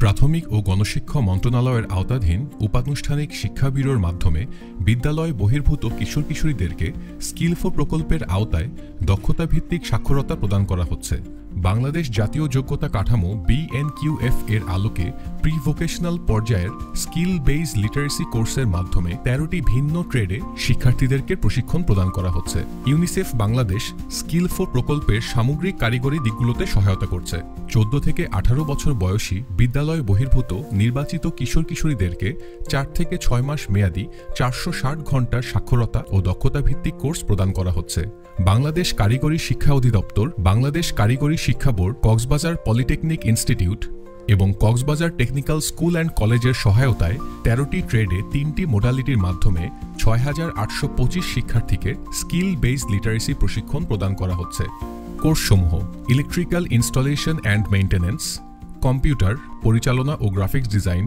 প্রাথমিক ও গণশিক্ষা মন্ত্রণালয়ের আওতাধীন উপানুষ্ঠানিক শিক্ষা ব্যুরোর মাধ্যমে বিদ্যালয় বহির্ভূত কিশোর কিশোরীদেরকে স্কিল4 প্রকল্পের আওতায় দক্ষতাভিত্তিক সাক্ষরতা প্রদান করা হচ্ছে। বাংলাদেশ জাতীয় যোগ্যতা কাঠামো BNQF এর আলোকে প্রি ভোকেশনাল পর্যায়ের স্কিল বেইজ লিটারেসি কোর্সের মাধ্যমে 13টি ভিন্ন ট্রেডে শিক্ষার্থীদেরকে প্রশিক্ষণ প্রদান করা হচ্ছে। ইউনিসেফ বাংলাদেশ স্কিল4 প্রকল্পের সামগ্রিক কারিগরি দিকগুলোতে সহায়তা করছে। 14 থেকে 18 বছর বয়সী বিদ্যালয় বহির্ভূত নির্বাচিত কিশোর কিশোরীদেরকে 4 থেকে 6 মাস মেয়াদী 460 ঘন্টার সাক্ষরতা ও দক্ষতা ভিত্তিক কোর্স প্রদান করা হচ্ছে। বাংলাদেশ কারিগরি শিক্ষা অধিদপ্তর, বাংলাদেশ কারিগরি শিক্ষা বোর্ড, কক্সবাজার পলিটেকনিক ইনস্টিটিউট এবং কক্সবাজার টেকনিক্যাল স্কুল অ্যান্ড কলেজের সহায়তায় 13টি ট্রেডে 3টি মোডালিটির মাধ্যমে 6825 শিক্ষার্থীকে স্কিল বেইজ লিটারেসি প্রশিক্ষণ প্রদান করা হচ্ছে। কোর্সসমূহ: electrical installation and maintenance, computer পরিচালনা ও graphics design,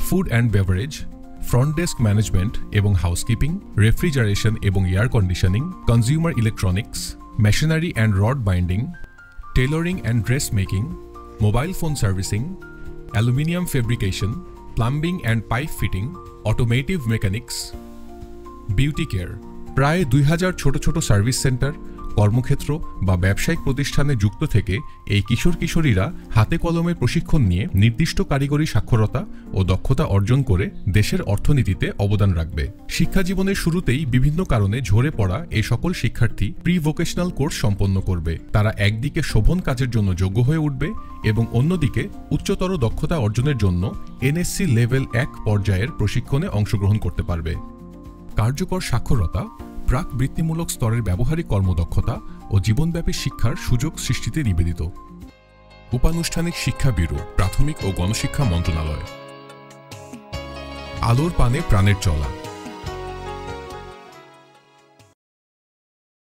food and beverage, front desk management এবং হাউসকিপিং, রেফ্রিজারেশন এবং air conditioning, consumer electronics, machinery and rod binding, tailoring and dress making, mobile phone servicing, aluminium fabrication, plumbing and pipe fitting, automotive mechanics, beauty care. প্রায় 2000 ছোট ছোট service centre, কর্মক্ষেত্র বা ব্যবসায়িক প্রতিষ্ঠানে যুক্ত থেকে এই কিশোর কিশোরীরা হাতে কলমে প্রশিক্ষণ নিয়ে নির্দিষ্ট কারিগরি সাক্ষরতা ও দক্ষতা অর্জন করে দেশের অর্থনীতিতে অবদান রাখবে। শিক্ষা জীবনের শুরুতেই বিভিন্ন কারণে ঝরে পড়া এই সকল শিক্ষার্থী প্রি ভোকেশনাল কোর্স সম্পন্ন করবে। তারা একদিকে শোভন কাজের জন্য যোগ্য হয়ে উঠবে এবং অন্যদিকে উচ্চতর দক্ষতা অর্জনের জন্য NSC লেভেল 1 পর্যায়ের প্রশিক্ষণে অংশগ্রহণ করতে পারবে। কার্যকর সাক্ষরতা প্রাক বৃত্তিমূলক স্তরের ব্যবহারিক কর্মদক্ষতা ও জীবনব্যাপী শিক্ষার সুযোগ সৃষ্টিতে নিবেদিত। উপানুষ্ঠানিক শিক্ষা ব্যুরো, প্রাথমিক ও গণশিক্ষা মন্ত্রণালয়। আলোর পানে প্রাণের চলা।